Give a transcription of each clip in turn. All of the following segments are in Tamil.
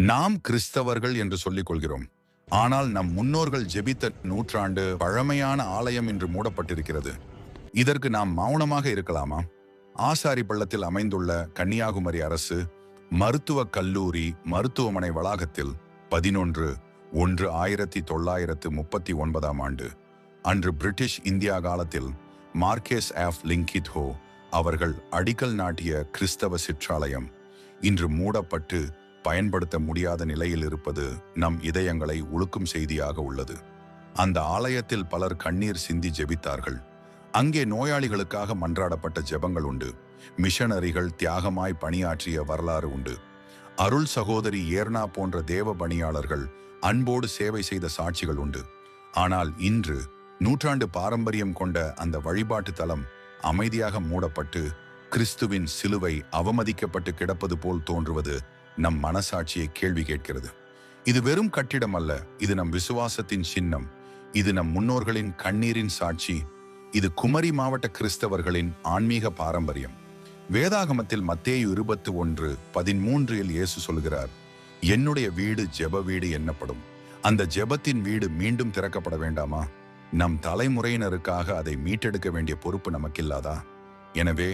நாம் கிறிஸ்தவர்கள் என்று சொல்லிக் கொள்கிறோம். ஆனால் நம் முன்னோர்கள் ஜெபித்த நூற்றாண்டு பழமையான ஆலயம் இன்று மூடப்பட்டிருக்கிறது. இதற்கு நாம் மௌனமாக இருக்கலாமா? ஆசாரி பள்ளத்தில் அமைந்துள்ள கன்னியாகுமரி அரசு மருத்துவக் கல்லூரி மருத்துவமனை வளாகத்தில் 11/1/1939 அன்று பிரிட்டிஷ் இந்தியா காலத்தில் மார்க்கேஸ் ஆஃப் லிங்கித்ஹோ அவர்கள் அடிக்கல் நாட்டிய கிறிஸ்தவ சிற்றாலயம் இன்று மூடப்பட்டு பயன்படுத்த முடியாத நிலையில் இருப்பது நம் இதயங்களை உலுக்கும் செய்தியாக உள்ளது. அந்த ஆலயத்தில் பலர் கண்ணீர் சிந்தி ஜெபித்தார்கள். அங்கே நோயாளிகளுக்காக மன்றாடப்பட்ட ஜெபங்கள் உண்டு. மிஷனரிகள் தியாகமாய் பணியாற்றிய வரலாறு உண்டு. அருள் சகோதரி ஏர்னா போன்ற தேவ பணியாளர்கள் அன்போடு சேவை செய்த சாட்சிகள் உண்டு. ஆனால் இன்று நூற்றாண்டு பாரம்பரியம் கொண்ட அந்த வழிபாட்டு தலம் அமைதியாக மூடப்பட்டு கிறிஸ்துவின் சிலுவை அவமதிக்கப்பட்டு கிடப்பது போல் தோன்றுவது நம் மனசாட்சியை கேள்வி கேட்கிறது. இது வெறும் கட்டிடம் அல்ல, இது நம் விசுவாசத்தின் சின்னம். இது நம் முன்னோர்களின் கண்ணீரின் சாட்சி. இது குமரி மாவட்ட கிறிஸ்தவர்களின் ஆன்மீக பாரம்பரியம். வேதாகமத்தில் மத்தேயு 21:13 இயேசு சொல்கிறார், என்னுடைய வீடு ஜெப வீடு என்னப்படும். அந்த ஜெபத்தின் வீடு மீண்டும் திறக்கப்பட வேண்டாமா? நம் தலைமுறையினருக்காக அதை மீட்டெடுக்க வேண்டிய பொறுப்பு நமக்கில்லாதா? எனவே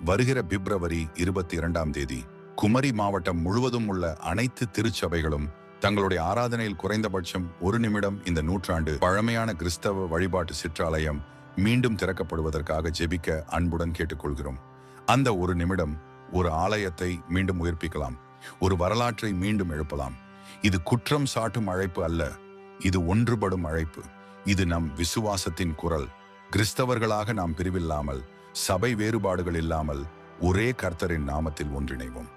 வருகிற பிப்ரவரி 22 குமரி மாவட்டம் முழுவதும் உள்ள அனைத்து திருச்சபைகளும் தங்களுடைய ஆராதனையில் குறைந்தபட்சம் 1 நிமிடம் இந்த நூற்றாண்டு பழமையான கிறிஸ்தவ வழிபாட்டு சிற்றாலயம் மீண்டும் திறக்கப்படுவதற்காக ஜெபிக்க அன்புடன் கேட்டுக்கொள்கிறோம். அந்த 1 நிமிடம் ஒரு ஆலயத்தை மீண்டும் உயிர்ப்பிக்கலாம், ஒரு வரலாற்றை மீண்டும் எழுப்பலாம். இது குற்றம் சாட்டும் அழைப்பு அல்ல, இது ஒன்றுபடும் அழைப்பு. இது நம் விசுவாசத்தின் குரல். கிறிஸ்தவர்களாக நாம் பிரிவில்லாமல், சபை வேறுபாடுகள் இல்லாமல் ஒரே கர்த்தரின் நாமத்தில் ஒன்றிணைவோம்.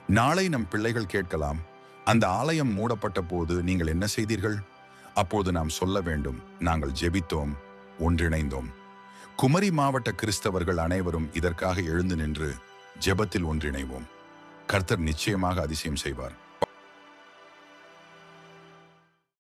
நாளை நம் பிள்ளைகள் கேட்கலாம், அந்த ஆலயம் மூடப்பட்ட போது நீங்கள் என்ன செய்தீர்கள்? அப்போது நாம் சொல்ல வேண்டும், நாங்கள் ஜெபித்தோம், ஒன்றிணைந்தோம். குமரி மாவட்ட கிறிஸ்தவர்கள் அனைவரும் இதற்காக எழுந்து நின்று ஜெபத்தில் ஒன்றிணைவோம். கர்த்தர் நிச்சயமாக அதிசயம் செய்வார்.